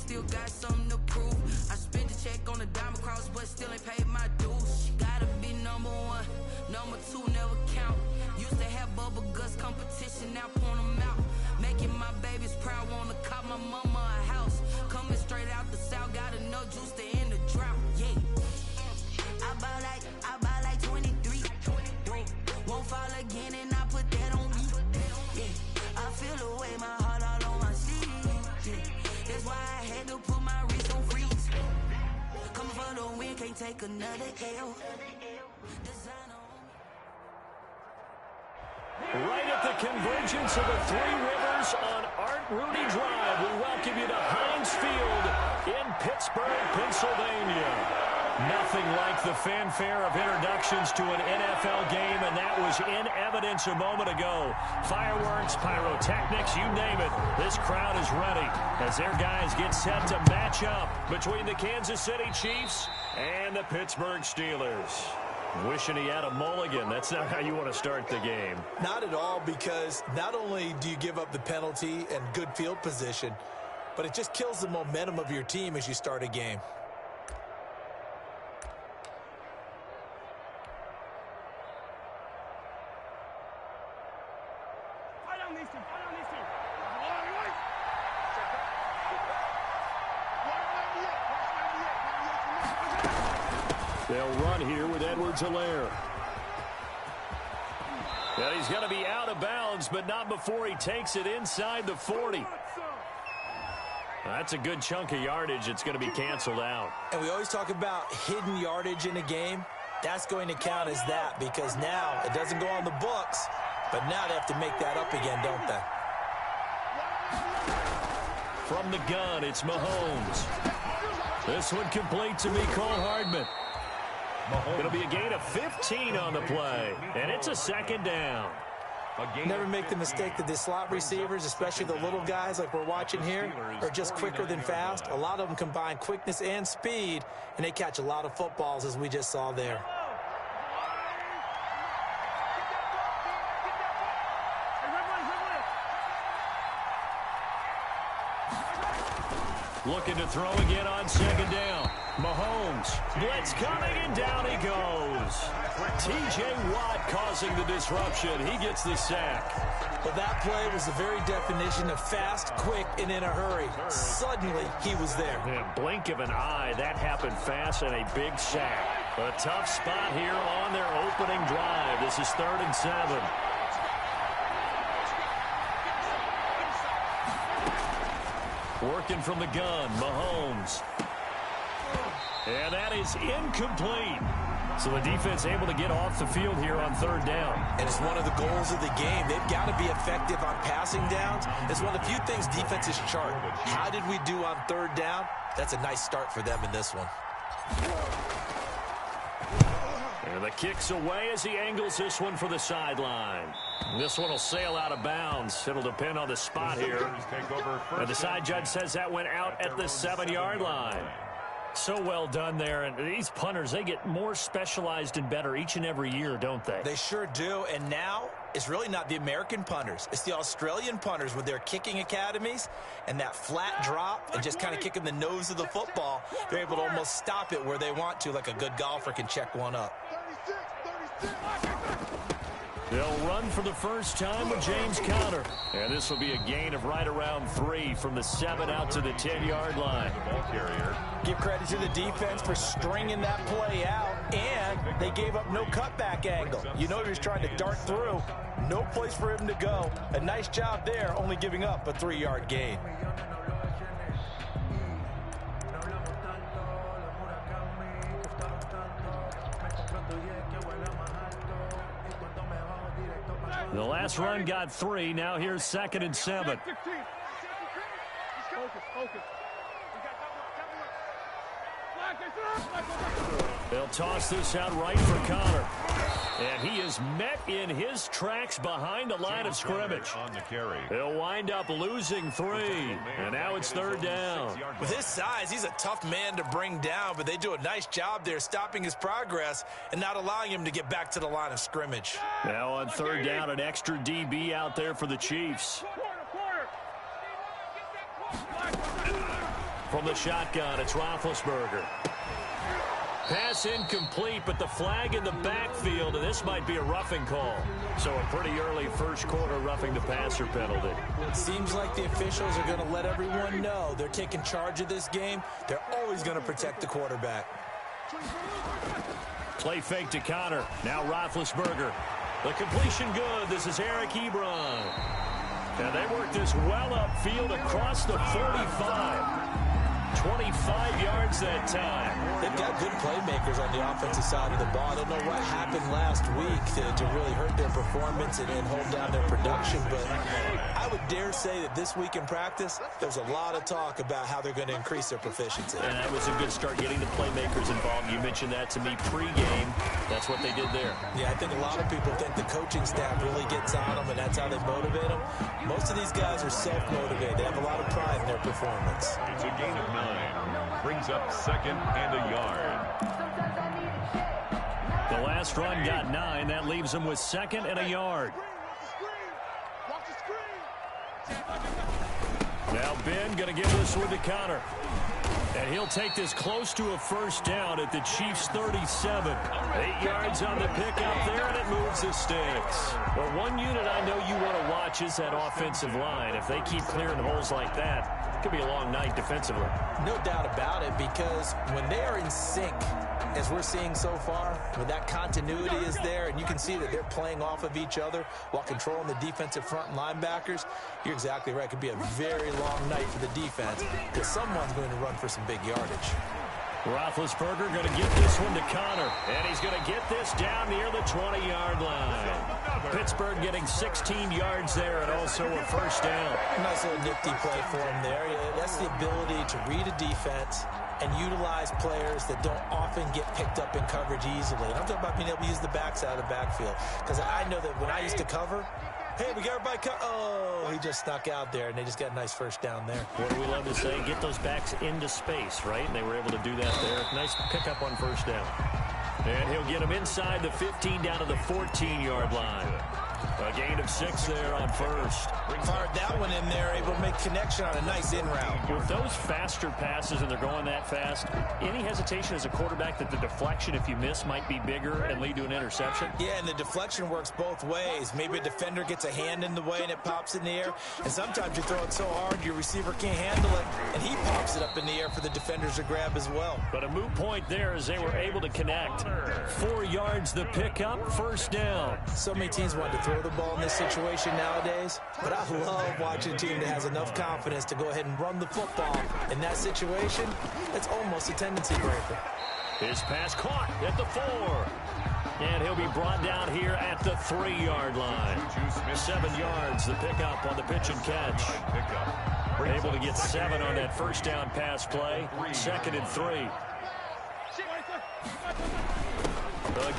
still got something to prove. I spent the check on the diamond cross, but still ain't paid my dues. Gotta be number one, number two never count. Used to have bubble guts competition, now point them out. Making my babies proud, wanna cop my mama a house. Coming straight out the south, got enough juice to end the drought. Yeah. I buy like 23. Won't fall again, and I put that on me. Yeah. I feel the way, my heart all on my sleeve. Yeah. That's why I had to put my wrist on freeze. Coming for the win, can't take another L. Right at the convergence of the Three Rivers on Art Rooney Drive, we welcome you to Heinz Field in Pittsburgh, Pennsylvania. Nothing like the fanfare of introductions to an NFL game, and that was in evidence a moment ago. Fireworks, pyrotechnics, you name it. This crowd is ready as their guys get set to match up between the Kansas City Chiefs and the Pittsburgh Steelers. Wishing he had a mulligan. That's not how you want to start the game. Not at all, because not only do you give up the penalty and good field position, but it just kills the momentum of your team as you start a game. They'll run here with Edwards-Helaire. And he's going to be out of bounds, but not before he takes it inside the 40. That's a good chunk of yardage. It's going to be canceled out. And we always talk about hidden yardage in a game. That's going to count as that, because now it doesn't go on the books, but now they have to make that up again, don't they? From the gun, it's Mahomes. This one complete to Mecole Hardman. It'll be a gain of 15 on the play, and it's a second down. Never make the mistake that the slot receivers, especially the little guys like we're watching here, are just quicker than fast. A lot of them combine quickness and speed, and they catch a lot of footballs, as we just saw there. Looking to throw again on second down. Mahomes, blitz coming, and down he goes. T.J. Watt causing the disruption. He gets the sack. Well, that play was the very definition of fast, quick, and in a hurry. Suddenly, he was there. Yeah, blink of an eye, that happened fast, and a big sack. A tough spot here on their opening drive. This is 3rd and 7. Working from the gun, Mahomes. And that is incomplete. So the defense able to get off the field here on 3rd down. And it's one of the goals of the game. They've got to be effective on passing downs. It's one of the few things defenses chart. How did we do on 3rd down? That's a nice start for them in this one. And the kick's away as he angles this one for the sideline. This one will sail out of bounds. It'll depend on the spot here. And the side judge says that went out at the 7-yard line. So well done there. And these punters, they get more specialized and better each and every year, don't they? They sure do. And now it's really not the American punters. It's the Australian punters with their kicking academies and that flat drop and just kind of kicking the nose of the football. They're able to almost stop it where they want to, like a good golfer can check one up. They'll run for the first time with James Conner. And this will be a gain of right around 3 from the 7 out to the 10-yard line. Give credit to the defense for stringing that play out, and they gave up no cutback angle. You know he was trying to dart through. No place for him to go. A nice job there, only giving up a 3-yard gain. The last run got 3. Now here's 2nd and 7. They'll toss this out right for Conner. And he is met in his tracks behind the line of scrimmage. They'll wind up losing 3. And now it's 3rd down. With his size, he's a tough man to bring down, but they do a nice job there stopping his progress and not allowing him to get back to the line of scrimmage. Now on 3rd down, an extra DB out there for the Chiefs. From the shotgun, it's Roethlisberger. Pass incomplete, but the flag in the backfield, and this might be a roughing call. So a pretty early first quarter roughing the passer penalty. It seems like the officials are going to let everyone know they're taking charge of this game. They're always going to protect the quarterback. Play fake to Connor. Now Roethlisberger. The completion good. This is Eric Ebron. And they work this well upfield across the 45. 25 yards that time. They've got good playmakers on the offensive side of the ball. I don't know what happened last week to really hurt their performance and hold down their production, but I would dare say that this week in practice, there's a lot of talk about how they're going to increase their proficiency. And that was a good start getting the playmakers involved. You mentioned that to me pregame. That's what they did there. Yeah, I think a lot of people think the coaching staff really gets on them, and that's how they motivate them. Most of these guys are self-motivated. They have a lot of pride in their performance. It's a gain of 9. Brings up 2nd and a yard. The last run got 9. That leaves them with 2nd and a yard. Now Ben going to give this one to Connor. And he'll take this close to a first down at the Chiefs' 37. 8 yards on the pickup there, and it moves the sticks. Well, one unit I know you want to watch is that offensive line. If they keep clearing holes like that, it could be a long night defensively. No doubt about it, because when they are in sync, as we're seeing so far, when that continuity is there, and you can see that they're playing off of each other while controlling the defensive front linebackers, you're exactly right. It could be a very long night for the defense, because someone's going to run for some big yardage. Roethlisberger going to get this one to Connor, and he's going to get this down near the 20-yard line. Pittsburgh getting 16 yards there and also a first down. Nice little nifty play for him there. That's the ability to read a defense and utilize players that don't often get picked up in coverage easily. And I'm talking about being able to use the backs out of the backfield, because I know that when I used to cover, hey, we got everybody oh, he just snuck out there, and they just got a nice first down there. What do we love to say? Get those backs into space, right? And they were able to do that there. Nice pickup on first down. And he'll get them inside the 15 down to the 14-yard line. A gain of 6 there on first. Fired that one in there, able to make connection on a nice in route. With those faster passes and they're going that fast, any hesitation as a quarterback that the deflection, if you miss, might be bigger and lead to an interception? Yeah, and the deflection works both ways. Maybe a defender gets a hand in the way and it pops in the air, and sometimes you throw it so hard your receiver can't handle it, and he pops it up in the air for the defenders to grab as well. But a moot point there as they were able to connect. 4 yards the pickup, first down. So many teams want to throw the ball in this situation nowadays, but I love watching a team that has enough confidence to go ahead and run the football. In that situation, it's almost a tendency breaker. His pass caught at the 4. And he'll be brought down here at the 3-yard line. 7 yards, the pickup on the pitch and catch. Able to get 7 on that first down pass play. 2nd and 3.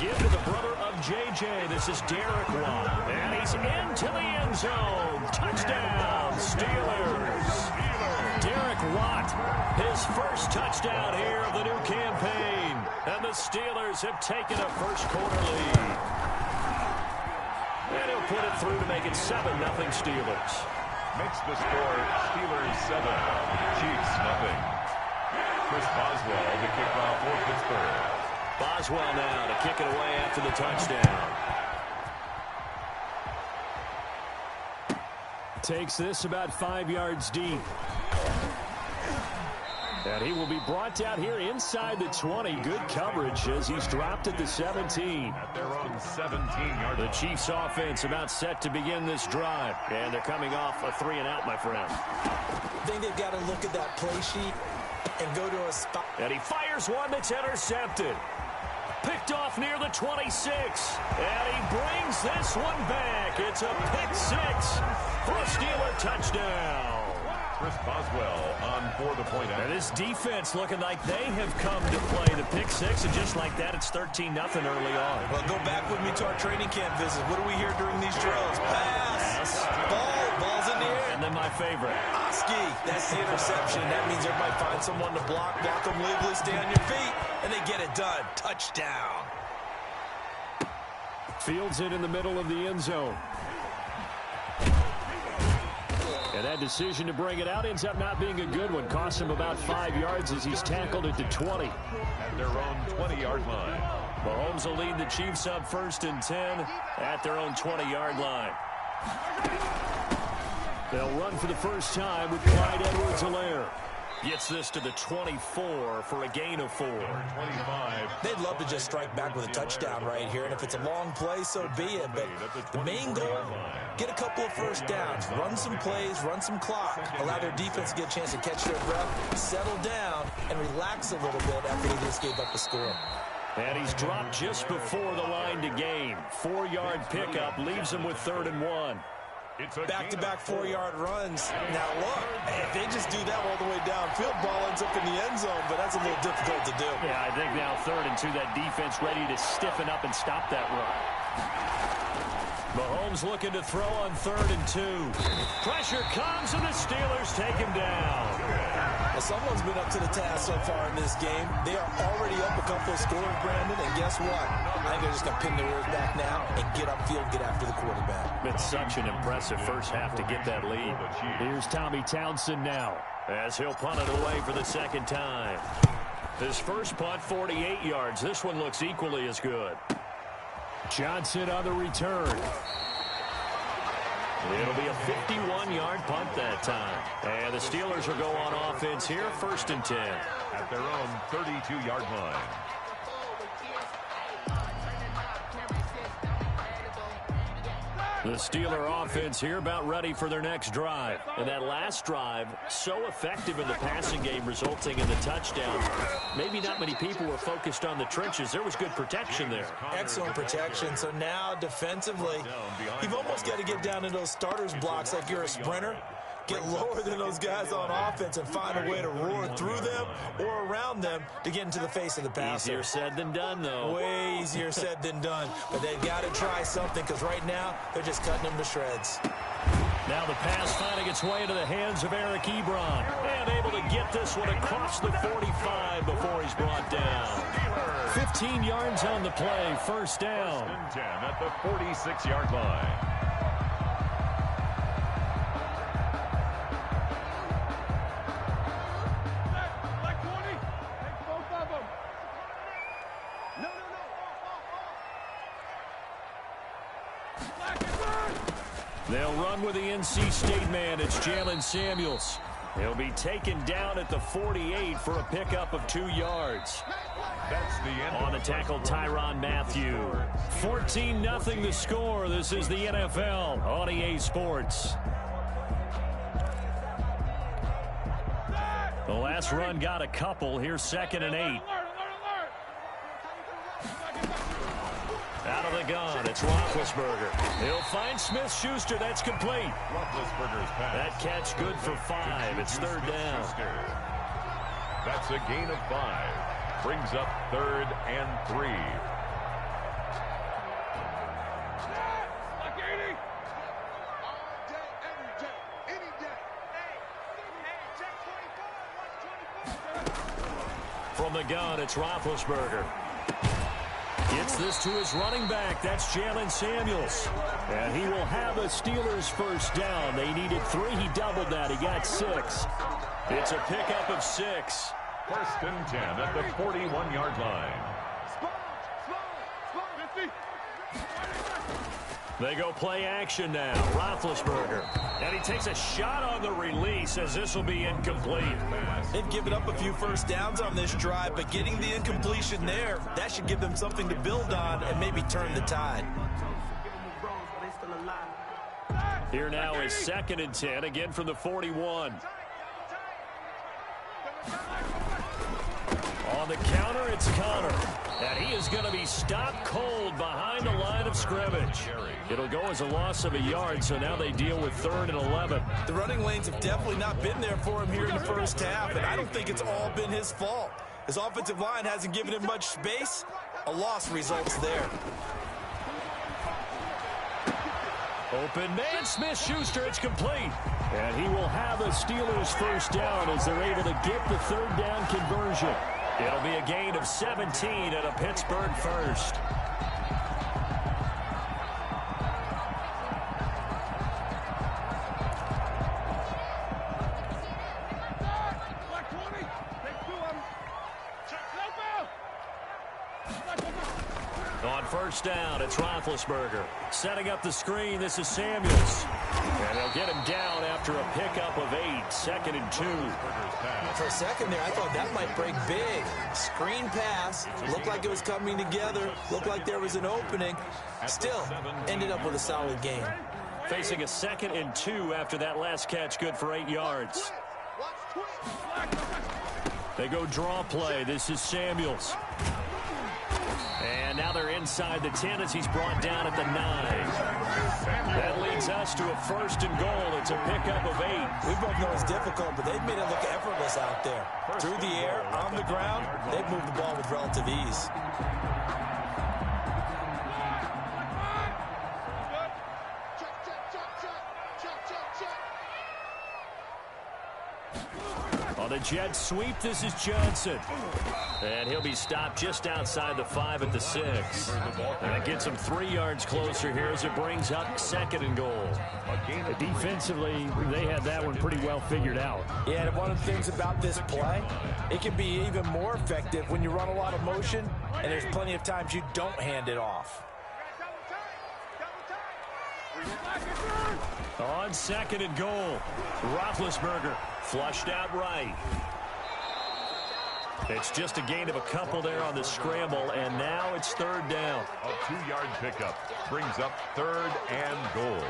Give to the brother of J.J. This is Derek Watt. And he's into the end zone. Touchdown, Steelers. Derek Watt, his first touchdown here of the new campaign. And the Steelers have taken a first quarter lead. And he'll put it through to make it 7-0 Steelers. Makes the score Steelers 7, Chiefs 0. Chris Boswell, the kickoff for Pittsburgh. Boswell now to kick it away after the touchdown. Takes this about 5 yards deep. And he will be brought down here inside the 20. Good coverage as he's dropped at the 17. At their own 17-yard line. The Chiefs offense about set to begin this drive. And they're coming off a 3-and-out, my friend. I think they've got to look at that play sheet and go to a spot. And he fires one that's intercepted. Picked off near the 26. And he brings this one back. It's a pick 6 for a Steeler touchdown. Chris Boswell on for the point. And this defense looking like they have come to play the pick 6, and just like that, it's 13-0 early on. Well, go back with me to our training camp visit. What do we hear during these drills? Pass. Ball's in the air. And then my favorite. Oski, that's the interception. That means everybody finds someone to block them legally, stay on your feet, and they get it done. Touchdown. Fields it in the middle of the end zone. And that decision to bring it out ends up not being a good one. Cost him about 5 yards as he's tackled at the 20. At their own 20-yard line. Mahomes will lead the Chiefs up 1st and 10 at their own 20-yard line. They'll run for the first time with Clyde Edwards-Helaire. Gets this to the 24 for a gain of 4. 25. They'd love to just strike back with a touchdown right here, and if it's a long play, so be it. But the main goal, get a couple of first downs, run some plays, run some clock, allow their defense to get a chance to catch their breath, settle down, and relax a little bit after they just gave up the score. And he's dropped just before the line to gain. 4-yard pickup leaves him with 3rd and 1. Back-to-back 4-yard runs. Now, look, if they just do that all the way downfield, ball ends up in the end zone, but that's a little difficult to do. Yeah, I think now 3rd and 2, that defense ready to stiffen up and stop that run. Mahomes looking to throw on 3rd and 2. Pressure comes, and the Steelers take him down. Well, someone's been up to the task so far in this game. They are already up a couple of scores, Brandon, and guess what? I think they're just going to pin their ears back now and get upfield, get after the quarterback. Been such an impressive first half to get that lead. Here's Tommy Townsend now as he'll punt it away for the 2nd time. His first punt, 48 yards. This one looks equally as good. Johnson on the return. It'll be a 51-yard punt that time. And the Steelers will go on offense here, 1st and 10. At their own 32-yard line. The Steeler offense here about ready for their next drive. And that last drive, so effective in the passing game, resulting in the touchdown. Maybe not many people were focused on the trenches. There was good protection there. Excellent protection. So now defensively, you've almost got to get down in those starters blocks like you're a sprinter. Get lower than those guys on offense and find a way to roar through them or around them to get into the face of the passer. Easier said than done, though. Way easier said than done. But they've got to try something because right now they're just cutting them to shreds. Now the pass finding its way into the hands of Eric Ebron. And able to get this one across the 45 before he's brought down. 15 yards on the play, 1st down. 10 at the 46-yard line. They'll run with the NC State man. It's Jalen Samuels. He'll be taken down at the 48 for a pickup of 2 yards. That's the end. On the tackle, Tyrann Mathieu. 14-0 the score. This is the NFL on EA Sports. The last run got a couple. Here's 2nd and 8. Out of the gun, it's Roethlisberger. He'll find Smith-Schuster. That's complete. Roethlisberger's pass. That catch good for 5. It's 3rd down. That's a gain of 5. Brings up 3rd and 3. From the gun, it's Roethlisberger. Gets this to his running back. That's Jalen Samuels. And he will have a Steelers 1st down. They needed 3. He doubled that. He got 6. It's a pickup of 6. 1st and 10 at the 41-yard line. They go play action now. Roethlisberger. And he takes a shot on the release as this will be incomplete. They've given up a few first downs on this drive, but getting the incompletion there, that should give them something to build on and maybe turn the tide. Here now is 2nd and 10, again from the 41. On the counter, it's Connor. And he is going to be stopped cold behind the line of scrimmage. It'll go as a loss of a yard, so now they deal with 3rd and 11. The running lanes have definitely not been there for him here in the first half, and I don't think it's all been his fault. His offensive line hasn't given him much space. A loss results there. Open man, Smith-Schuster, it's complete. And he will have a Steelers 1st down as they're able to get the 3rd down conversion. It'll be a gain of 17 and a Pittsburgh 1st. On first down, it's Roethlisberger. Setting up the screen, this is Samuels. And they'll get him down after a pickup of 8, 2nd and 2. For a second there, I thought that might break big. Screen pass, looked like it was coming together, looked like there was an opening. Still, ended up with a solid gain. Facing a 2nd and 2 after that last catch, good for 8 yards. They go draw play. This is Samuels. And now they're inside the 10 as he's brought down at the 9. That leads us to a 1st and goal. It's a pickup of 8. We both know it's difficult, but they've made it look effortless out there. Through the air, on the ground, they've moved the ball with relative ease. On the jet sweep, this is Johnson. And he'll be stopped just outside the 5 at the 6. And that gets him 3 yards closer here as it brings up 2nd and goal. Defensively, they had that one pretty well figured out. Yeah, and one of the things about this play, it can be even more effective when you run a lot of motion, and there's plenty of times you don't hand it off. On 2nd and goal, Roethlisberger flushed out right. It's just a gain of a couple there on the scramble, and now it's 3rd down. A 2-yard pickup brings up 3rd and goal.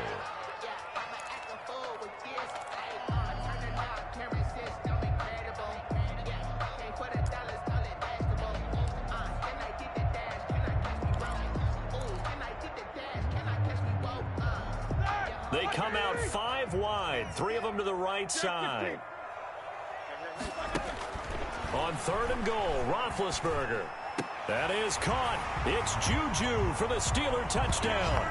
They come out 5 wide, 3 of them to the right side. On 3rd and goal, Roethlisberger. That is caught. It's Juju for the Steeler touchdown.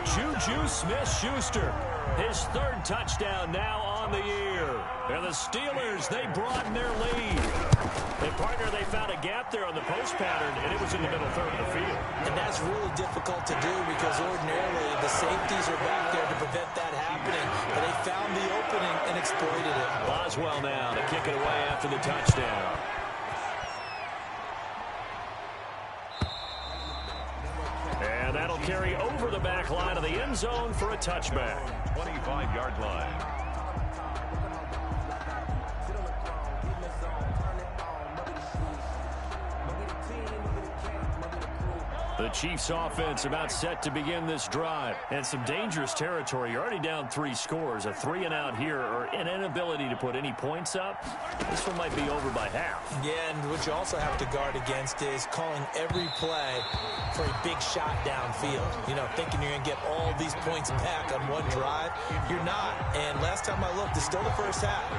Juju Smith-Schuster, his 3rd touchdown now on the year. And the Steelers, they broaden their lead. And, partner, they found a gap there on the post pattern, and it was in the middle 3rd of the field. And that's really difficult to do because ordinarily the safeties are back there to prevent that happening. But they found the opening and exploited it. Boswell now to kick it away after the touchdown. And that'll carry over the back line of the end zone for a touchback. 25-yard line. The Chiefs offense about set to begin this drive. And some dangerous territory. You're already down 3 scores. A 3-and-out here or an inability to put any points up. This one might be over by half. Yeah, and what you also have to guard against is calling every play for a big shot downfield. You know, thinking you're going to get all these points back on one drive. You're not. And last time I looked, it's still the first half.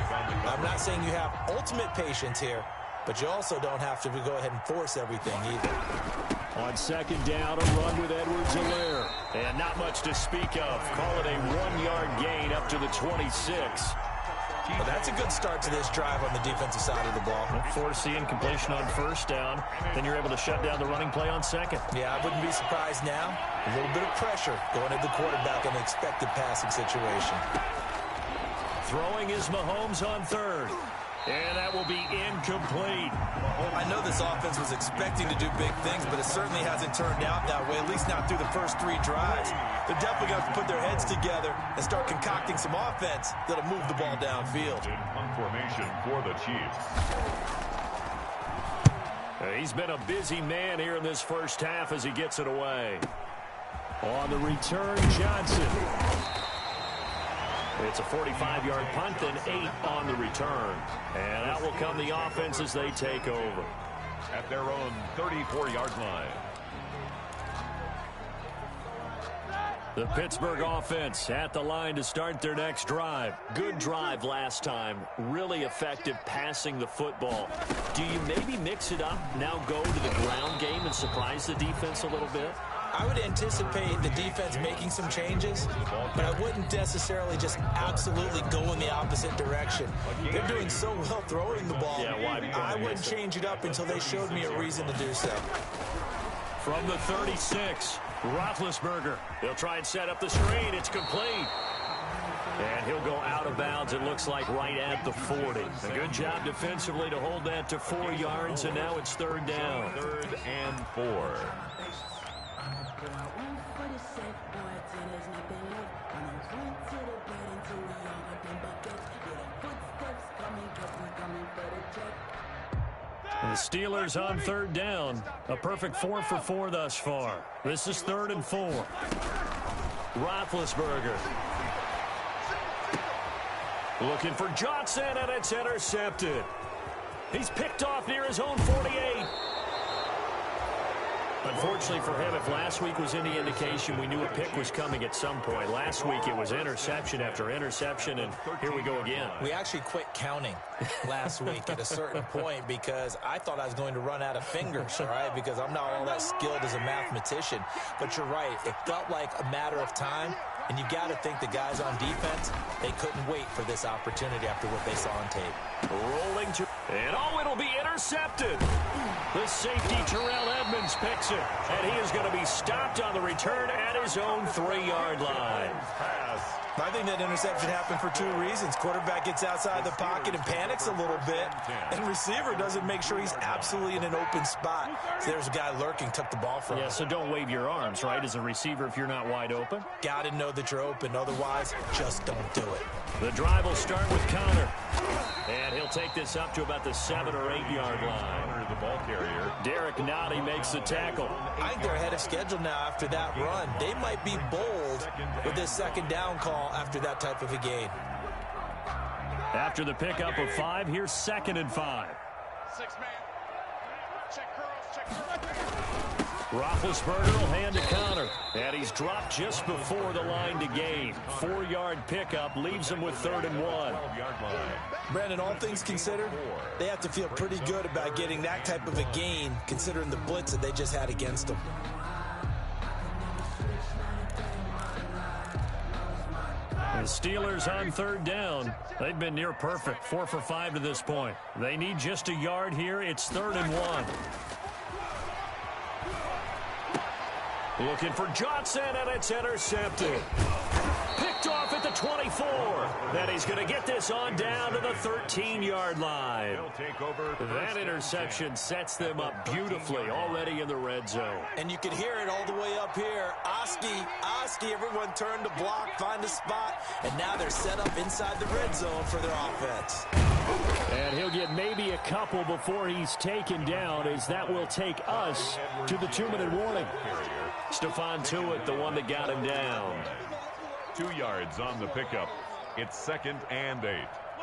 I'm not saying you have ultimate patience here, but you also don't have to go ahead and force everything either. On 2nd down, a run with Edwards-Helaire. And not much to speak of. Call it a 1-yard gain up to the 26. Well, that's a good start to this drive on the defensive side of the ball. Force the incompletion on 1st down. Then you're able to shut down the running play on 2nd. Yeah, I wouldn't be surprised now. A little bit of pressure going at the quarterback in an expected passing situation. Throwing is Mahomes on 3rd. And that will be incomplete. I know this offense was expecting to do big things, but it certainly hasn't turned out that way, at least not through the first 3 drives. They're definitely going to have to put their heads together and start concocting some offense that'll move the ball downfield. In punt formation for the Chiefs. He's been a busy man here in this first half as he gets it away. On the return, Johnson. It's a 45-yard punt, then 8 on the return. And out will come the offense as they take over. At their own 34-yard line. The Pittsburgh offense at the line to start their next drive. Good drive last time. Really effective passing the football. Do you maybe mix it up, now go to the ground game and surprise the defense a little bit? I would anticipate the defense making some changes, but I wouldn't necessarily just absolutely go in the opposite direction. They're doing so well throwing the ball. I wouldn't change it up until they showed me a reason to do so. From the 36, Roethlisberger. They'll try and set up the screen. It's complete. And he'll go out of bounds, it looks like, right at the 40. A good job defensively to hold that to 4 yards, and now it's third down. 3rd and 4. The Steelers on 3rd down. A perfect 4 for 4 thus far. This is 3rd and 4. Roethlisberger. Looking for Johnson, and it's intercepted. He's picked off near his own 48. Unfortunately for him, if last week was any indication, we knew a pick was coming at some point. Last week it was interception after interception, and here we go again. We actually quit counting last week at a certain point because I thought I was going to run out of fingers, all right, because I'm not all that skilled as a mathematician. But you're right. It felt like a matter of time, and you got to think the guys on defense, they couldn't wait for this opportunity after what they saw on tape. Rolling to, and it'll be intercepted. The safety, Terrell Edmonds, picks it, and he is going to be stopped on the return at his own 3-yard line. I think that interception happened for 2 reasons. Quarterback gets outside the pocket and panics a little bit, and receiver doesn't make sure he's absolutely in an open spot. So there's a guy lurking, took the ball from him. Yeah, so don't wave your arms, right, as a receiver if you're not wide open. Got to know that you're open. Otherwise, just don't do it. The drive will start with Connor. And he'll take this up to about the 7 or 8 yard line. The ball carrier. Derek Nottie makes the tackle. I think they're ahead of schedule now after that run. They might be bold with this 2nd down call after that type of a gain. After the pickup of 5, here's 2nd and 5. 6-man. Check curls, check curls. Roethlisberger will hand to Connor. And he's dropped just before the line to gain. 4-yard pickup leaves him with 3rd and 1. Brandon, all things considered, they have to feel pretty good about getting that type of a gain considering the blitz that they just had against them. The Steelers on 3rd down. They've been near perfect, 4 for 5 to this point. They need just a yard here. It's 3rd and 1. Looking for Johnson, and it's intercepted. Picked off at the 24. And he's going to get this on down to the 13-yard line. That interception sets them up beautifully already in the red zone. And you can hear it all the way up here. Oski, everyone turned to block, find a spot, and now they're set up inside the red zone for their offense. And he'll get maybe a couple before he's taken down, as that will take us to the 2-minute warning. Stephon Tuitt, the one that got him down. 2 yards on the pickup. It's 2nd and 8.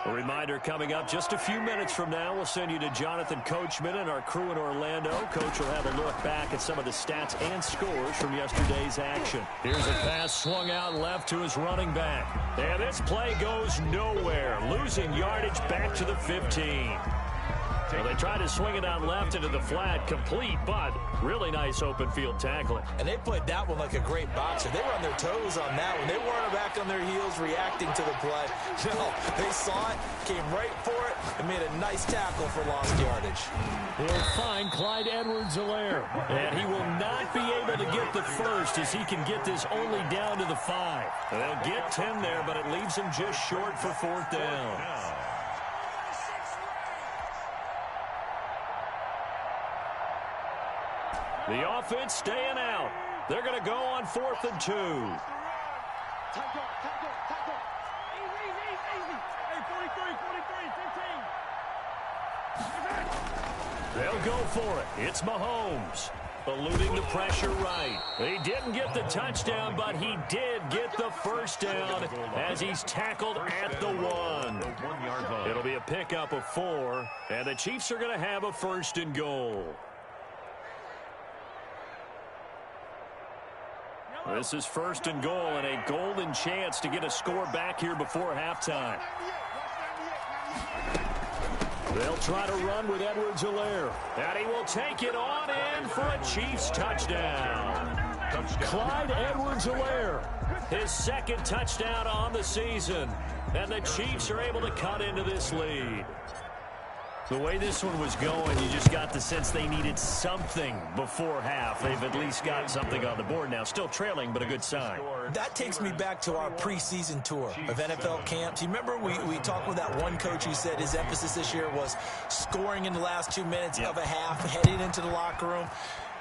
A reminder coming up just a few minutes from now. We'll send you to Jonathan Coachman and our crew in Orlando. Coach will have a look back at some of the stats and scores from yesterday's action. Here's a pass swung out left to his running back. And this play goes nowhere. Losing yardage back to the 15. Well, they tried to swing it out left into the flat, complete, but really nice open field tackling. And they played that one like a great boxer. They were on their toes on that one. They weren't back on their heels reacting to the play. No, they saw it, came right for it, and made a nice tackle for lost yardage. He'll find Clyde Edwards-Helaire. And he will not be able to get the first, as he can get this only down to the 5. They'll get 10 there, but it leaves him just short for 4th down. The offense staying out. They're going to go on 4th and 2. They'll go for it. It's Mahomes. Eluding the pressure right. He didn't get the touchdown, but he did get the first down as he's tackled at the 1. It'll be a pickup of 4, and the Chiefs are going to have a 1st and goal. This is 1st and goal, and a golden chance to get a score back here before halftime. They'll try to run with Edwards-Helaire, and he will take it on in for a Chiefs touchdown. Clyde Edwards-Helaire, his 2nd touchdown on the season, and the Chiefs are able to cut into this lead. The way this one was going, you just got the sense they needed something before half. They've at least got something on the board now. Still trailing, but a good sign. That takes me back to our preseason tour of NFL camps. You remember we talked with that one coach who said his emphasis this year was scoring in the last 2 minutes of a half, heading into the locker room.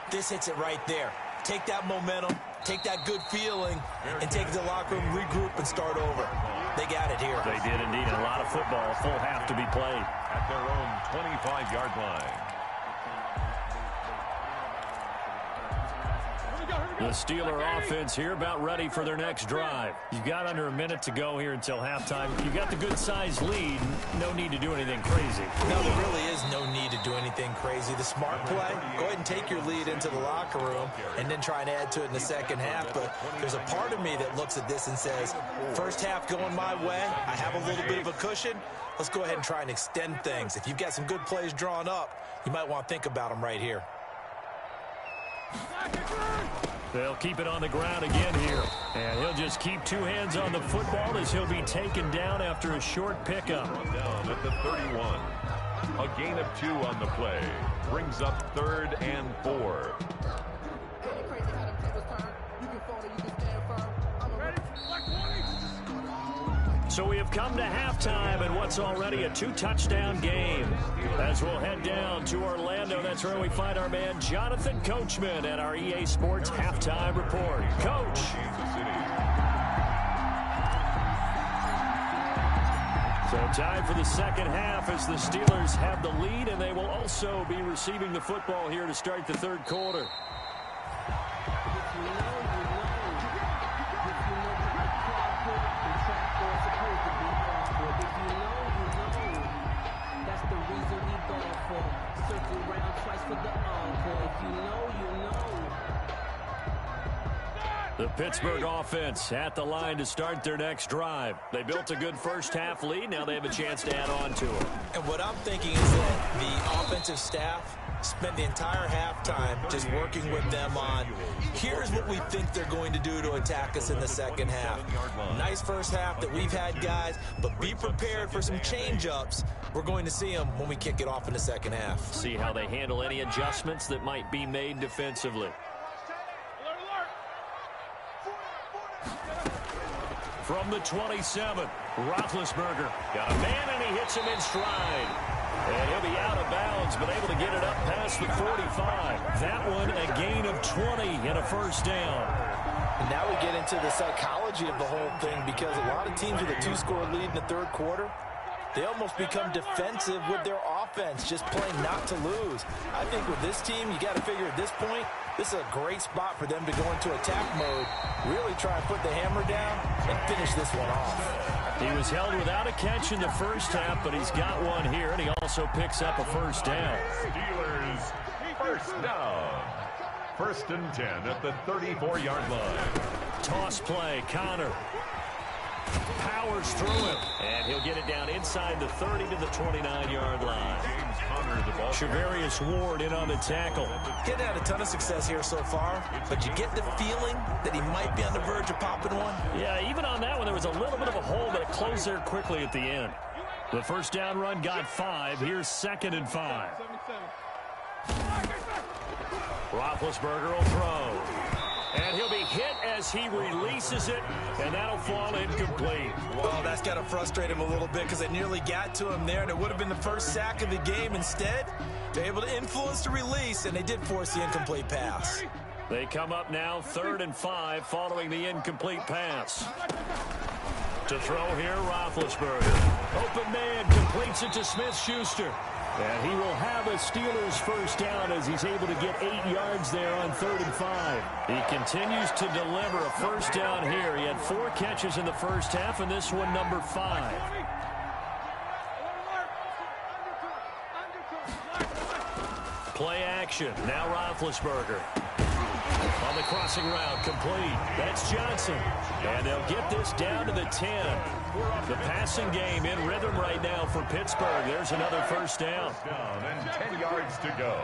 This hits it right there. Take that momentum, take that good feeling, and take it to the locker room, regroup, and start over. They got it here. They did indeed. A lot of football, a full half to be played. At their own 25-yard line. The Steeler offense here about ready for their next drive. You've got under a minute to go here until halftime. You've got the good-sized lead. No need to do anything crazy. No, there really is no need to do anything crazy. The smart play, go ahead and take your lead into the locker room and then try and add to it in the second half. But there's a part of me that looks at this and says, first half going my way, I have a little bit of a cushion. Let's go ahead and try and extend things. If you've got some good plays drawn up, you might want to think about them right here. They'll keep it on the ground again here. And he'll just keep two hands on the football as he'll be taken down after a short pickup. Down at the 31. A gain of 2 on the play. Brings up 3rd and 4. So we have come to halftime and what's already a 2-touchdown game. As we'll head down to Orlando, that's where we find our man Jonathan Coachman at our EA Sports Halftime Report. Coach. So time for the second half as the Steelers have the lead, and they will also be receiving the football here to start the third quarter. The Pittsburgh offense at the line to start their next drive. They built a good first half lead. Now they have a chance to add on to it. And what I'm thinking is that the offensive staff spent the entire halftime just working with them on, here's what we think they're going to do to attack us in the second half. Nice first half that we've had, guys, but be prepared for some change-ups. We're going to see them when we kick it off in the second half. See how they handle any adjustments that might be made defensively. From the 27, Roethlisberger got a man and he hits him in stride. And he'll be out of bounds, but able to get it up past the 45. That one a gain of 20 and a first down. And now we get into the psychology of the whole thing, because a lot of teams with a 2-score lead in the third quarter, they almost become defensive with their offense, just playing not to lose. I think with this team, you got to figure at this point, this is a great spot for them to go into attack mode, really try and put the hammer down and finish this one off. He was held without a catch in the first half, but he's got one here, and he also picks up a first down. Steelers first down. 1st and 10 at the 34-yard line. Toss play, Connor powers through him, and he'll get it down inside the 30 to the 29-yard line. James Conner, the ball. Shavarius Ward in on the tackle. Getting had a ton of success here so far, but you get the feeling that he might be on the verge of popping one. Yeah, even on that one, there was a little bit of a hole, but it closed there quickly at the end. The first down run got 5. Here's 2nd and 5. Roethlisberger will throw. And he'll be hit as he releases it, and that'll fall incomplete. Well, that's got to frustrate him a little bit, because they nearly got to him there, and it would have been the first sack of the game. Instead, they're able to influence the release, and they did force the incomplete pass. They come up now 3rd and 5 following the incomplete pass. To throw here, Roethlisberger. Open man completes it to Smith-Schuster. And he will have a Steelers first down as he's able to get 8 yards there on 3rd and 5. He continues to deliver a first down here. He had 4 catches in the first half, and this one number 5. Play action. Now Roethlisberger. On the crossing route, complete. That's Johnson. And they'll get this down to the 10. The passing game in rhythm right now for Pittsburgh. There's another first down. And 10 yards to go.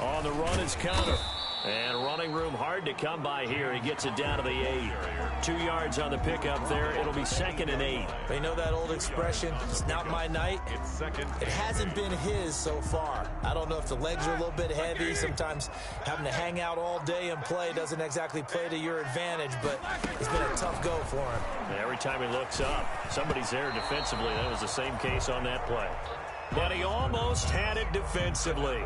On the run is Connor. And running room hard to come by here. He gets it down to the 8. 2 yards on the pickup there. It'll be 2nd and 8. You know that old expression, it's not my night? It hasn't been his so far. I don't know if the legs are a little bit heavy. Sometimes having to hang out all day and play doesn't exactly play to your advantage, but it's been a tough go for him. And every time he looks up, somebody's there defensively. That was the same case on that play. But he almost had it defensively.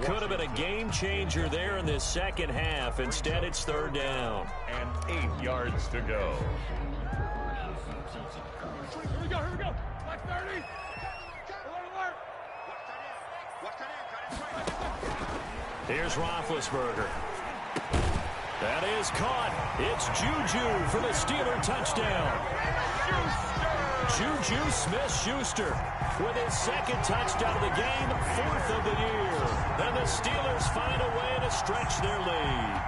Could have been a game changer there in this second half. Instead, it's 3rd down. And 8 yards to go. Here we go. Black 30. Alert. Here's Roethlisberger. That is caught. It's Juju for the Steeler touchdown. Juju Smith-Schuster with his 2nd touchdown of the game, 4th of the year. And the Steelers find a way to stretch their lead.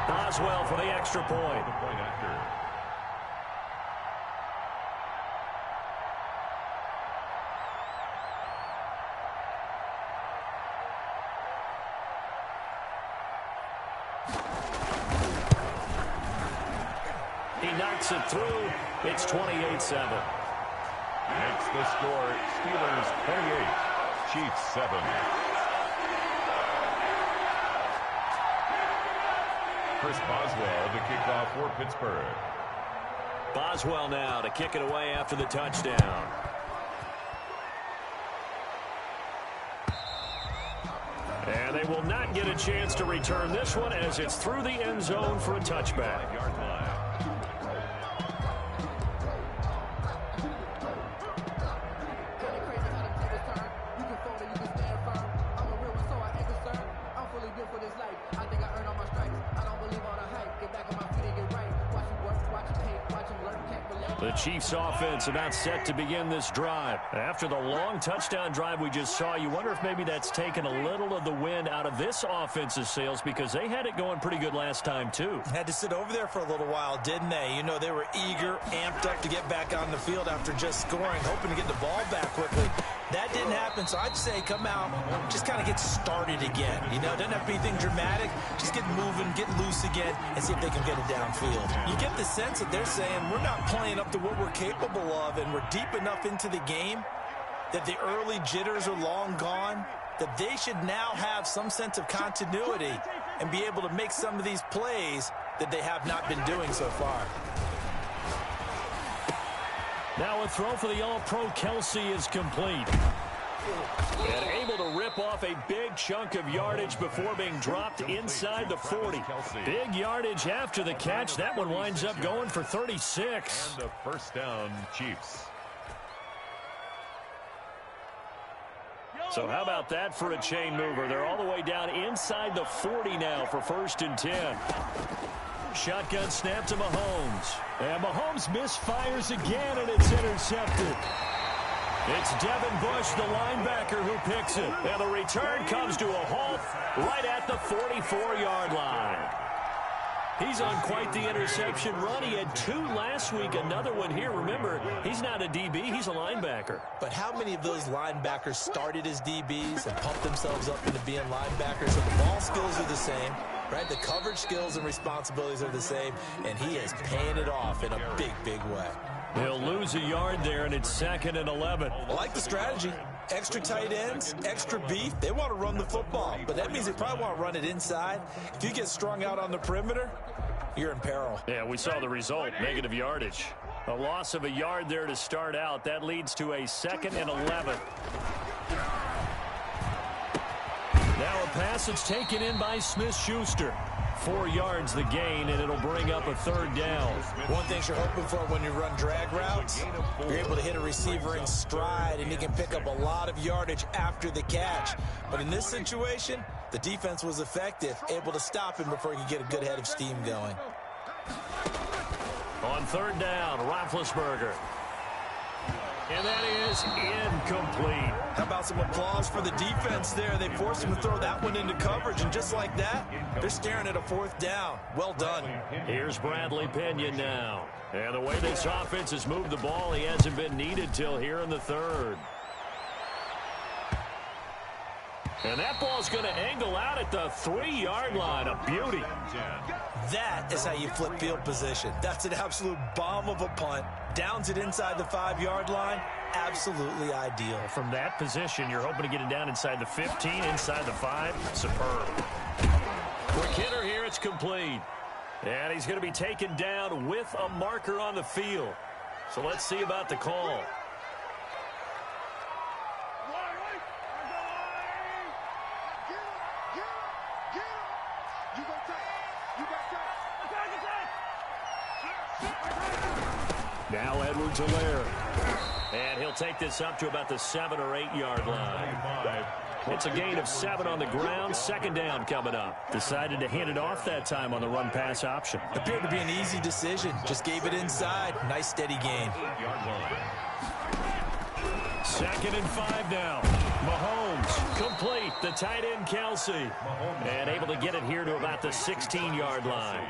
Boswell for the extra point. He knocks it through. It's 28-7. Makes the score Steelers 28, Chiefs 7. Chris Boswell to kick off for Pittsburgh. Boswell now to kick it away after the touchdown. And they will not get a chance to return this one as it's through the end zone for a touchback. 5-yard line. The Chiefs offense about set to begin this drive. After the long touchdown drive we just saw, you wonder if maybe that's taken a little of the wind out of this offense's sails because they had it going pretty good last time too. Had to sit over there for a little while, didn't they? You know, they were eager, amped up to get back on the field after just scoring, hoping to get the ball back quickly. That didn't happen, so I'd say come out, just kind of get started again. You know, doesn't have to be anything dramatic. Just get moving, get loose again, and see if they can get it downfield. You get the sense that they're saying we're not playing up to what we're capable of, and we're deep enough into the game that the early jitters are long gone, that they should now have some sense of continuity and be able to make some of these plays that they have not been doing so far. Now a throw for the All-Pro Kelce is complete. And able to rip off a big chunk of yardage before being dropped inside the 40. Big yardage after the catch. That one winds up going for 36. And a 1st down, Chiefs. So how about that for a chain mover? They're all the way down inside the 40 now for 1st and 10. Shotgun snap to Mahomes. And Mahomes misfires again, and it's intercepted. It's Devin Bush, the linebacker, who picks it. And the return comes to a halt right at the 44-yard line. He's on quite the interception run. He had 2 last week, another one here. Remember, he's not a DB, he's a linebacker. But how many of those linebackers started as DBs and pumped themselves up into being linebackers? So the ball skills are the same, right? The coverage skills and responsibilities are the same, and he is paying it off in a big, big way. He'll lose a yard there, and it's 2nd and 11. I like the strategy. Extra tight ends, extra beef. They want to run the football, but that means they probably want to run it inside. If you get strung out on the perimeter, you're in peril. Yeah, we saw the result, negative yardage. A loss of a yard there to start out. That leads to a 2nd and 11. Now a pass that's taken in by Smith-Schuster. 4 yards the gain, and it'll bring up a 3rd down. One thing you're hoping for when you run drag routes, you're able to hit a receiver in stride, and he can pick up a lot of yardage after the catch. But in this situation, the defense was effective, able to stop him before he could get a good head of steam going. On 3rd down, Roethlisberger. And that is incomplete. How about some applause for the defense there? They forced him to throw that one into coverage, and just like that, they're staring at a 4th down. Well done. Here's Bradley Pinion now. And the way this offense has moved the ball, he hasn't been needed till here in the 3rd. And that ball's going to angle out at the 3-yard line. A beauty. That is how you flip field position. That's an absolute bomb of a punt. Downs it inside the 5-yard line. Absolutely ideal. From that position, you're hoping to get it down inside the 15, inside the 5. Superb. Quick hitter here. It's complete. And he's going to be taken down with a marker on the field. So let's see about the call. Now Edwards-Helaire. And he'll take this up to about the 7 or 8 yard line. It's a gain of 7 on the ground. Second down coming up. Decided to hand it off that time on the run-pass option. Appeared to be an easy decision. Just gave it inside. Nice steady gain. 2nd and 5 now. Mahomes complete. The tight end Kelsey. And able to get it here to about the 16-yard line.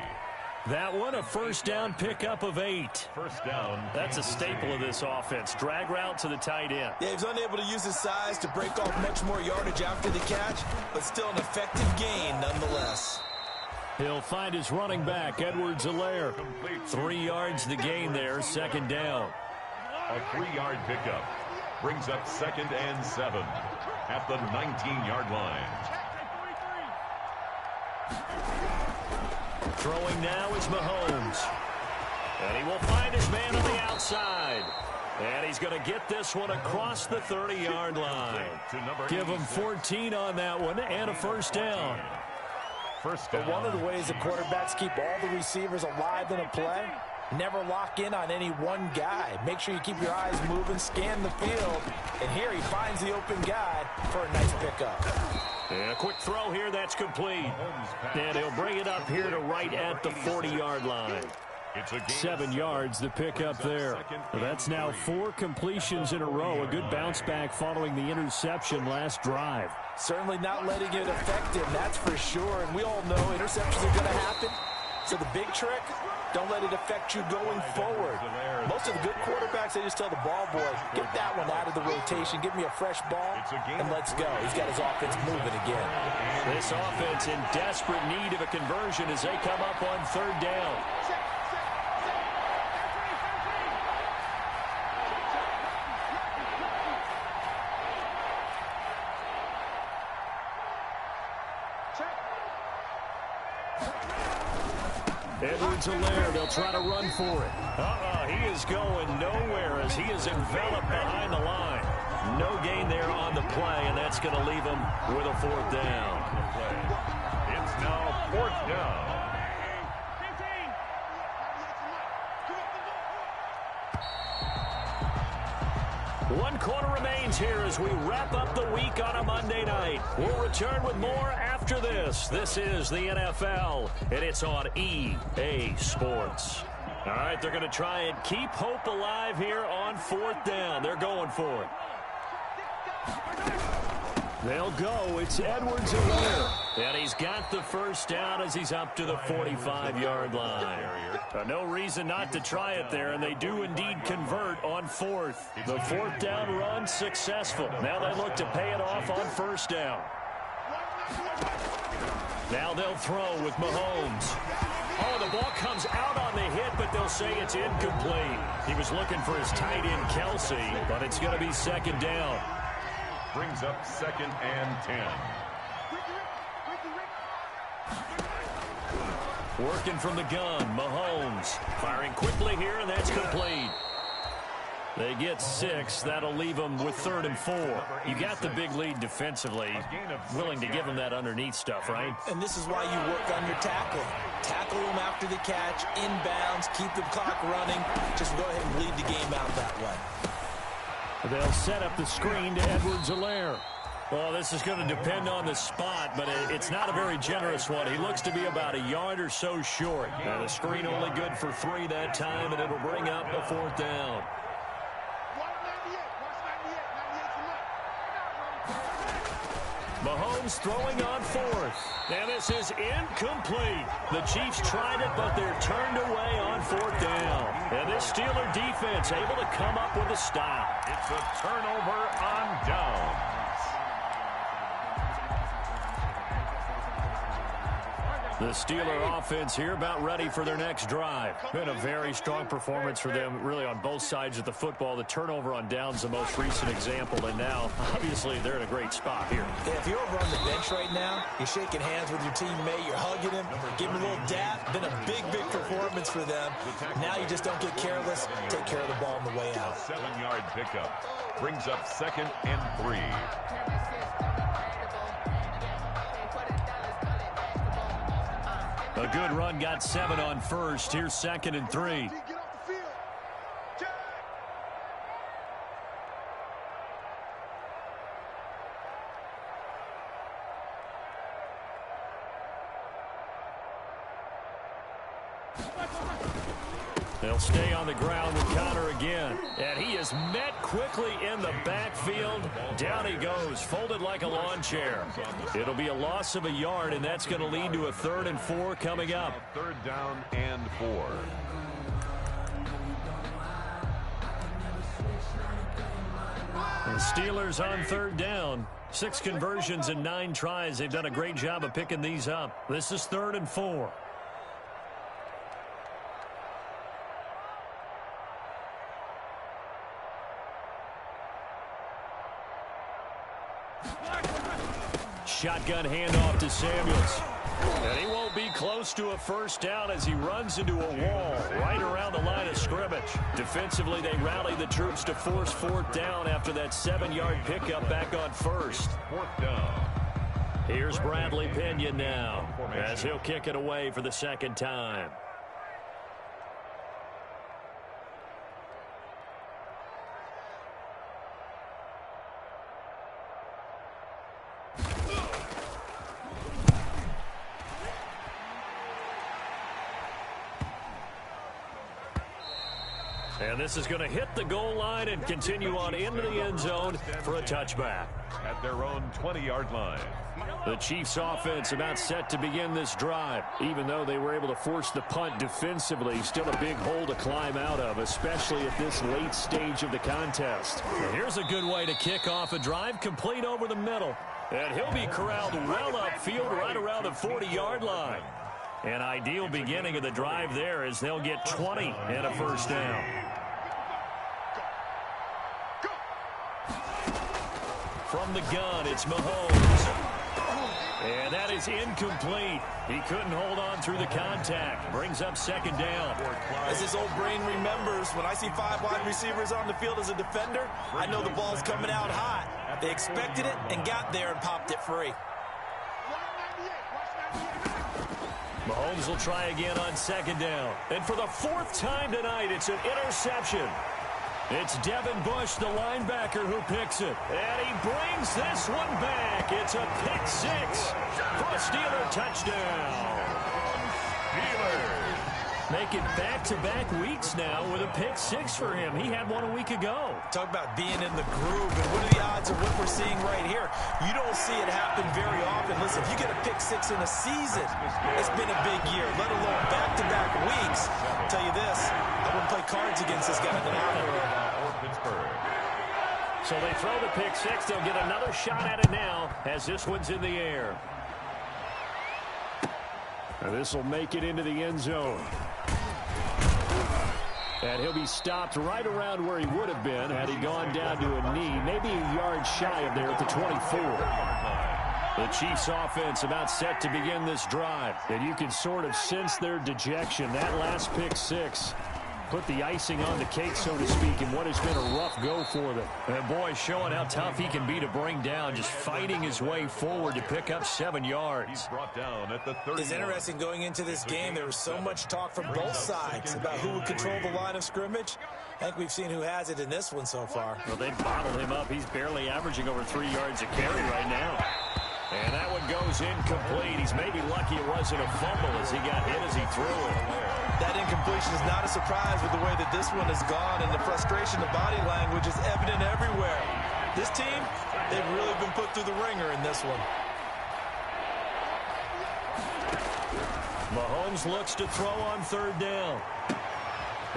That one, a first down pickup of 8. First down. That's a staple of this offense. Drag route to the tight end. Yeah, he was unable to use his size to break off much more yardage after the catch, but still an effective gain nonetheless. He'll find his running back, Edwards-Helaire. 3 yards the gain there, second down. A 3-yard pickup brings up 2nd and 7 at the 19-yard line. Throwing now is Mahomes. And he will find his man on the outside. And he's going to get this one across the 30-yard line. Give him 14 on that one and a first down. First down. But one of the ways the quarterbacks keep all the receivers alive in a play, never lock in on any one guy. Make sure you keep your eyes moving, scan the field. And here he finds the open guy for a nice pickup. And a quick throw here, that's complete. And he'll bring it up here to right at the 40-yard line. 7 yards, the pickup there. That's now 4 completions in a row. A good bounce back following the interception last drive. Certainly not letting it affect him, that's for sure. And we all know interceptions are going to happen. So the big trick, don't let it affect you going forward. Most of the good quarterbacks, they just tell the ball boy, get that one out of the rotation, give me a fresh ball, and let's go. He's got his offense moving again. This offense in desperate need of a conversion as they come up on 3rd down. Edwards-Helaire, they'll try to run for it. He is going nowhere as he is enveloped behind the line. No gain there on the play, and that's going to leave him with a 4th down. It's now 4th down. One quarter remains here as we wrap up the week on a Monday night. We'll return with more after this. This is the NFL, and it's on EA Sports. All right, they're going to try and keep hope alive here on 4th down. They're going for it. They'll go. It's Edwards-Helaire. And he's got the first down as he's up to the 45-yard line. No reason not to try it there, and they do indeed convert on 4th. The 4th down run successful. Now they look to pay it off on 1st down. Now they'll throw with Mahomes. Oh, the ball comes out on the hit, but they'll say it's incomplete. He was looking for his tight end, Kelsey, but it's going to be 2nd down. Brings up 2nd and 10. Working from the gun, Mahomes. Firing quickly here, and that's complete. They get 6. That'll leave them with 3rd and 4. You got the big lead defensively. Willing to give them that underneath stuff, right? And this is why you work on your tackling. Tackle them after the catch, inbounds, keep the clock running. Just go ahead and bleed the game out that way. They'll set up the screen to Edwards-Helaire. Well, this is going to depend on the spot, but it's not a very generous one. He looks to be about a yard or so short. Now, the screen only good for 3 that time, and it'll bring up a 4th down. Mahomes throwing on 4th. And this is incomplete. The Chiefs tried it, but they're turned away on 4th down. And this Steeler defense able to come up with a stop. It's a turnover on downs. The Steeler offense here about ready for their next drive. Been a very strong performance for them, really, on both sides of the football. The turnover on downs, the most recent example, and now, obviously, they're in a great spot here. Yeah, if you're over on the bench right now, you're shaking hands with your teammate, you're hugging him, giving him a little dap. Been a big performance for them. Now you just don't get careless. Take care of the ball on the way out. 7-yard pickup. Brings up 2nd and 3. A good run got 7 on first. Here's 2nd and 3. They'll stay on the ground with Connor again. And he is met quickly in the backfield. Down he goes, folded like a lawn chair. It'll be a loss of a yard, and that's going to lead to a 3rd and 4 coming up. 3rd down and 4. The Steelers on 3rd down. 6 conversions and 9 tries. They've done a great job of picking these up. This is 3rd and 4. Shotgun handoff to Samuels. And he won't be close to a 1st down as he runs into a wall right around the line of scrimmage. Defensively, they rally the troops to force 4th down after that 7-yard pickup back on 1st. 4th down. Here's Bradley Pinion now as he'll kick it away for the 2nd time. And this is going to hit the goal line and continue on into the end zone for a touchback. At their own 20-yard line. The Chiefs offense about set to begin this drive. Even though they were able to force the punt defensively, still a big hole to climb out of, especially at this late stage of the contest. And here's a good way to kick off a drive, complete over the middle. And he'll be corralled well upfield right around the 40-yard line. An ideal beginning of the drive there as they'll get 20 and a 1st down. From the gun, it's Mahomes. And that is incomplete. He couldn't hold on through the contact. Brings up 2nd down. As his old brain remembers, when I see 5 wide receivers on the field as a defender, I know the ball's coming out hot. They expected it and got there and popped it free. Mahomes will try again on 2nd down. And for the 4th time tonight, it's an interception. It's Devin Bush, the linebacker, who picks it. And he brings this one back. It's a pick 6 for a Steeler touchdown. Steelers. Make it back-to-back weeks now with a pick 6 for him. He had one a week ago. Talk about being in the groove, and what are the odds of what we're seeing right here? You don't see it happen very often. Listen, if you get a pick 6 in a season, it's been a big year, let alone back-to-back weeks. I'll tell you this, I wouldn't play cards against this guy in the locker room. So they throw the pick 6. They'll get another shot at it now as this one's in the air. And this will make it into the end zone. And he'll be stopped right around where he would have been had he gone down to a knee, maybe a yard shy of there at the 24. The Chiefs offense about set to begin this drive. And you can sort of sense their dejection. That last pick 6 put the icing on the cake, so to speak, in what has been a rough go for them. And boy, showing how tough he can be to bring down, just fighting his way forward to pick up 7 yards. He's brought down at the 30. It's interesting going into this game. There was so much talk from both sides about who would control the line of scrimmage. I think we've seen who has it in this one so far. Well, they bottled him up. He's barely averaging over 3 yards a carry right now. And that one goes incomplete. He's maybe lucky it wasn't a fumble as he got hit as he threw it. That incompletion is not a surprise with the way that this one has gone, and the frustration, the body language is evident everywhere. This team, they've really been put through the ringer in this one. Mahomes looks to throw on 3rd down.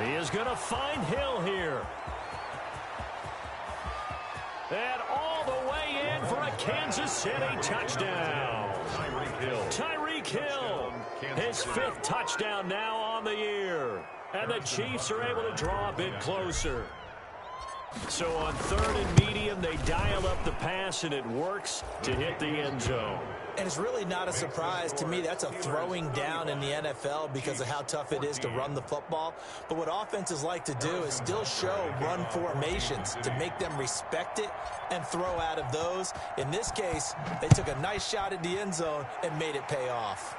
He is going to find Hill here. And all the way in for a Kansas City touchdown. Tyreek Hill. His 5th touchdown now on the year. And the Chiefs are able to draw a bit closer. So on 3rd and medium, they dial up the pass, and it works to hit the end zone. And it's really not a surprise to me. That's a throwing down in the NFL because of how tough it is to run the football. But what offenses like to do is still show run formations to make them respect it and throw out of those. In this case, they took a nice shot at the end zone and made it pay off.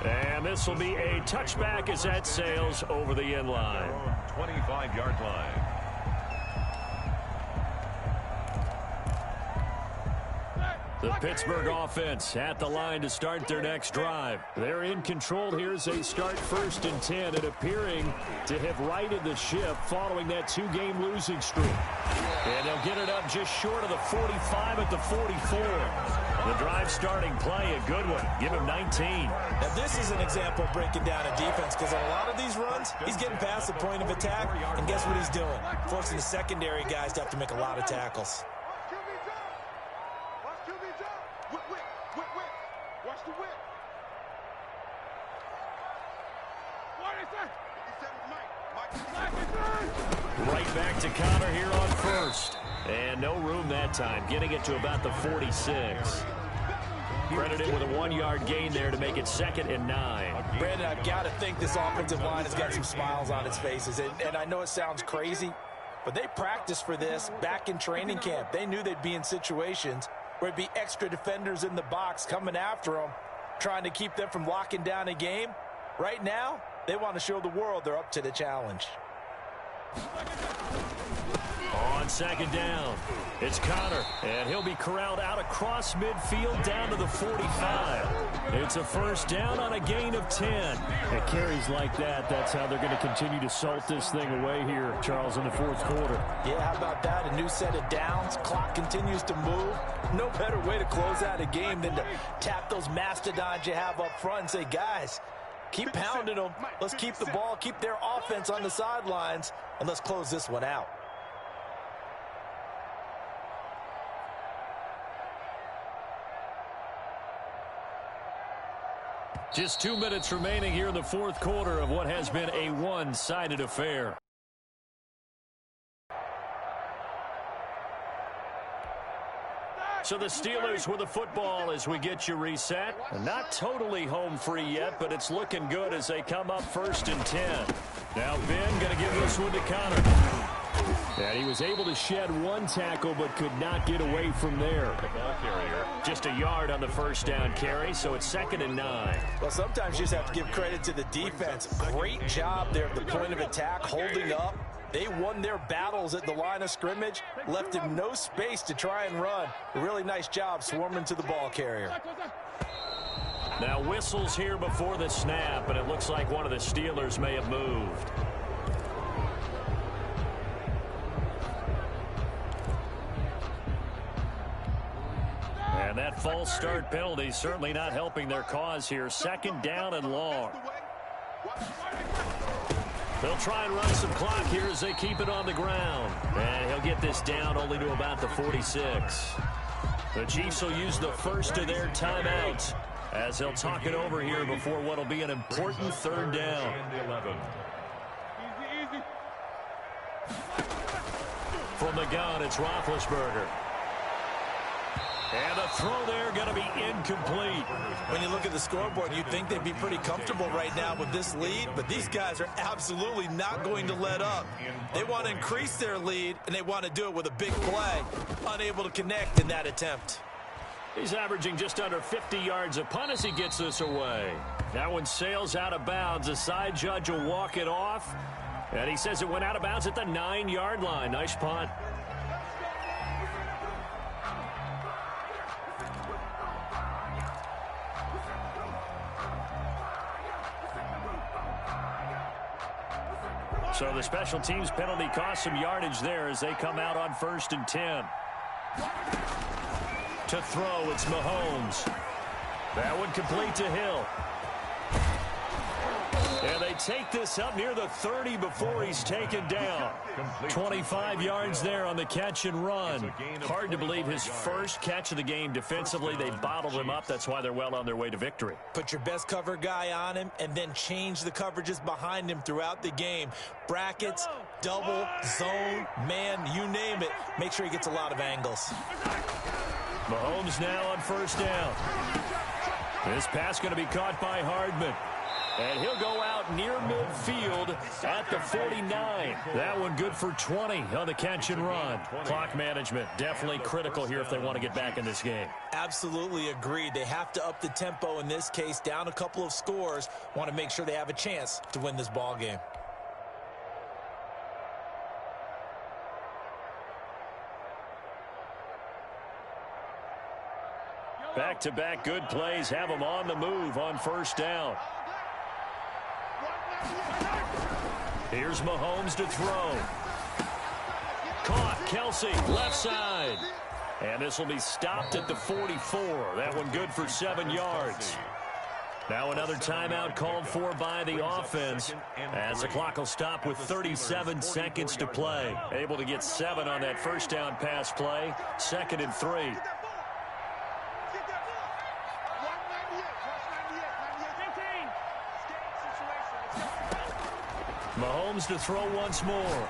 And this will be a touchback as that sails over the end line. 25-yard line. The Pittsburgh offense at the line to start their next drive. They're in control here as they start 1st and 10 and appearing to have righted the ship following that 2-game losing streak. And they'll get it up just short of the 45 at the 44. The drive starting play, a good one. Give him 19. Now this is an example of breaking down a defense because on a lot of these runs, he's getting past the point of attack, and guess what he's doing? Forcing the secondary guys to have to make a lot of tackles. Right back to Connor here on 1st. And no room that time, getting it to about the 46. Credited with a 1-yard gain there to make it 2nd and 9. Brandon, I've got to think this offensive line has got some smiles on its faces. And I know it sounds crazy, but they practiced for this back in training camp. They knew they'd be in situations where it'd be extra defenders in the box coming after them, trying to keep them from locking down a game. Right now, they want to show the world they're up to the challenge. On 2nd down, it's Connor, and he'll be corralled out across midfield down to the 45. It's a 1st down on a gain of 10. It carries like that. That's how they're going to continue to salt this thing away here, Charles, in the 4th quarter. Yeah, how about that? A new set of downs. Clock continues to move. No better way to close out a game than to tap those mastodons you have up front and say, guys, keep pounding them. Let's keep the ball, keep their offense on the sidelines, and let's close this one out. Just 2 minutes remaining here in the 4th quarter of what has been a one-sided affair. So the Steelers with the football as we get you reset. Not totally home free yet, but it's looking good as they come up 1st and 10. Now Ben going to give this one to Connor. And he was able to shed 1 tackle but could not get away from there. The ball carrier. Just a yard on the 1st down carry, so it's 2nd and 9. Well, sometimes you just have to give credit to the defense. Great job there at the point of attack, holding up. They won their battles at the line of scrimmage, left him no space to try and run. A really nice job swarming to the ball carrier. Now whistles here before the snap, and it looks like one of the Steelers may have moved. And that false start penalty certainly not helping their cause here. 2nd down and long. They'll try and run some clock here as they keep it on the ground. And he'll get this down only to about the 46. The Chiefs will use the first of their timeouts as they'll talk it over here before what will be an important 3rd down. From the gun, it's Roethlisberger. And the throw there going to be incomplete. When you look at the scoreboard, you'd think they'd be pretty comfortable right now with this lead, but these guys are absolutely not going to let up. They want to increase their lead, and they want to do it with a big play. Unable to connect in that attempt. He's averaging just under 50 yards a punt as he gets this away. That one sails out of bounds. The side judge will walk it off, and he says it went out of bounds at the 9-yard line. Nice punt. So the special teams penalty cost some yardage there as they come out on 1st and 10. To throw, it's Mahomes. That one complete to Hill. And they take this up near the 30 before he's taken down. 25 yards there on the catch and run. Hard to believe his first catch of the game defensively. They bottled him up. That's why they're well on their way to victory. Put your best cover guy on him and then change the coverages behind him throughout the game. Brackets, double, zone, man, you name it. Make sure he gets a lot of angles. Mahomes now on first down. This pass going to be caught by Hardman. And he'll go out near midfield at the 49. That one good for 20 on the catch and run. Clock management definitely critical here if they want to get back in this game. Absolutely agreed. They have to up the tempo in this case, down a couple of scores. Want to make sure they have a chance to win this ball game. Back-to-back good plays have them on the move on first down. Here's Mahomes to throw. Caught, Kelsey, left side. And this will be stopped at the 44. That one good for 7 yards. Now another timeout called for by the offense as the clock will stop with 37 seconds to play. Able to get 7 on that first down pass play. 2nd and 3. Mahomes to throw once more.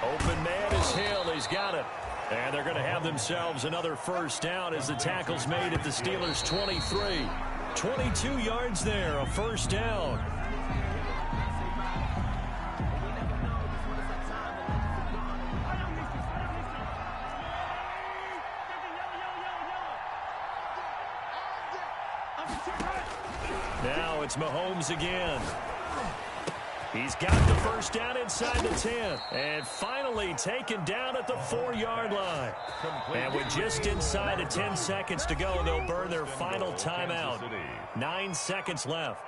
Open man is Hill. He's got it. And they're going to have themselves another first down as the tackle's made at the Steelers' 23. 22 yards there, a first down. Now it's Mahomes again. He's got the first down inside the 10. And finally taken down at the 4-yard line. And with just inside of 10 seconds to go, they'll burn their final timeout. 9 seconds left.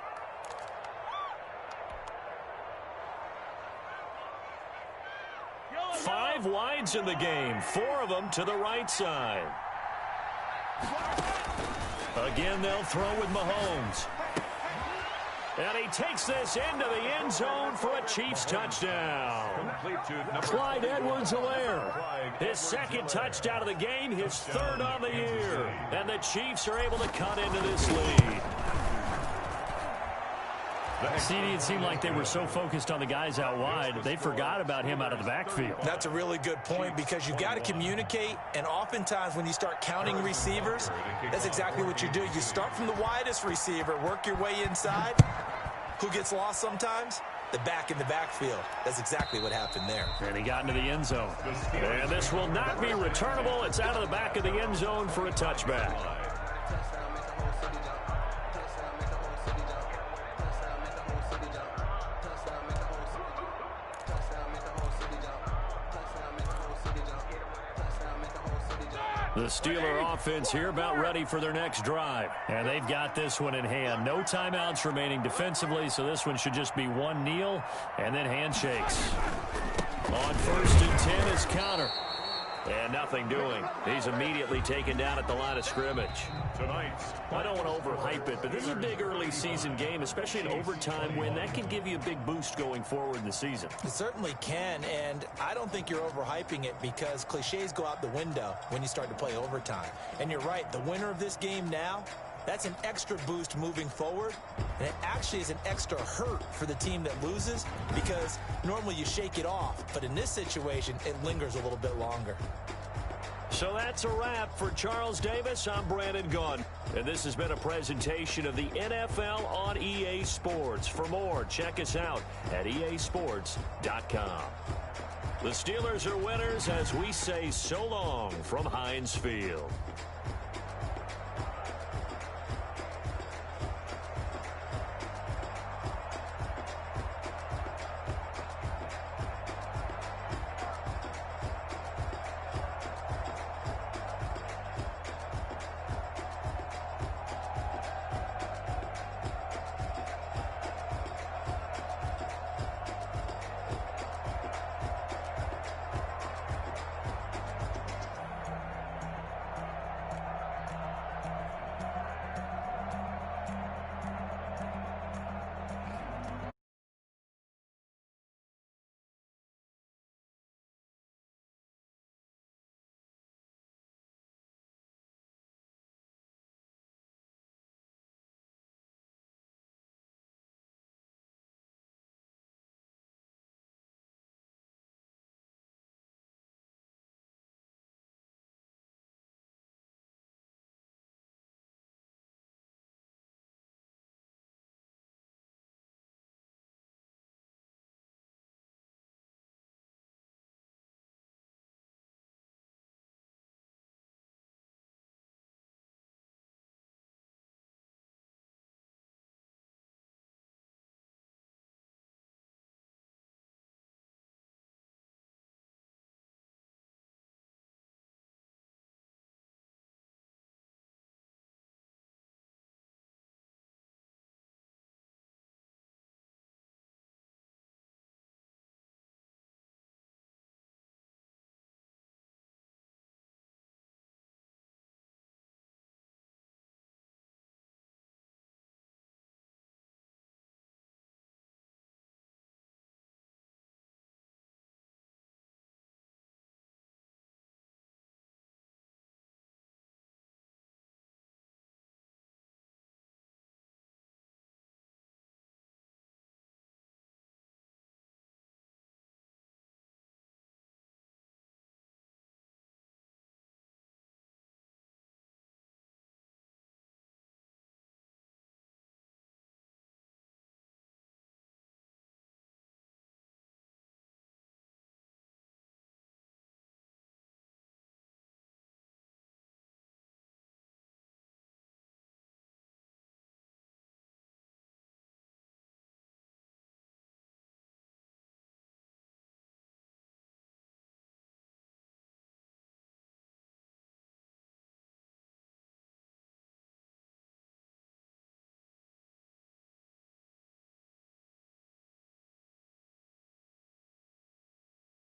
Five wides in the game. 4 of them to the right side. Again, they'll throw with Mahomes. And he takes this into the end zone for a Chiefs touchdown. Clyde Edwards-Helaire. His 2nd touchdown of the game, his 3rd on the year. And the Chiefs are able to cut into this lead. CD, it seemed like they were so focused on the guys out wide, they forgot about him out of the backfield. That's a really good point because you've got to communicate, and oftentimes when you start counting receivers, that's exactly what you do. You start from the widest receiver, work your way inside. Who gets lost sometimes? The back in the backfield. That's exactly what happened there. And he got into the end zone. And this will not be returnable. It's out of the back of the end zone for a touchback. The Steeler offense here about ready for their next drive. And they've got this one in hand. No timeouts remaining defensively, so this one should just be one kneel and then handshakes. On 1st and 10 is Conner. And nothing doing. He's immediately taken down at the line of scrimmage. I don't want to overhype it, but this is a big early season game, especially an overtime win. That can give you a big boost going forward in the season. It certainly can, and I don't think you're overhyping it because cliches go out the window when you start to play overtime. And you're right, the winner of this game now, that's an extra boost moving forward, and it actually is an extra hurt for the team that loses because normally you shake it off, but in this situation, it lingers a little bit longer. So that's a wrap for Charles Davis. I'm Brandon Gunn, and this has been a presentation of the NFL on EA Sports. For more, check us out at easports.com. The Steelers are winners as we say so long from Heinz Field.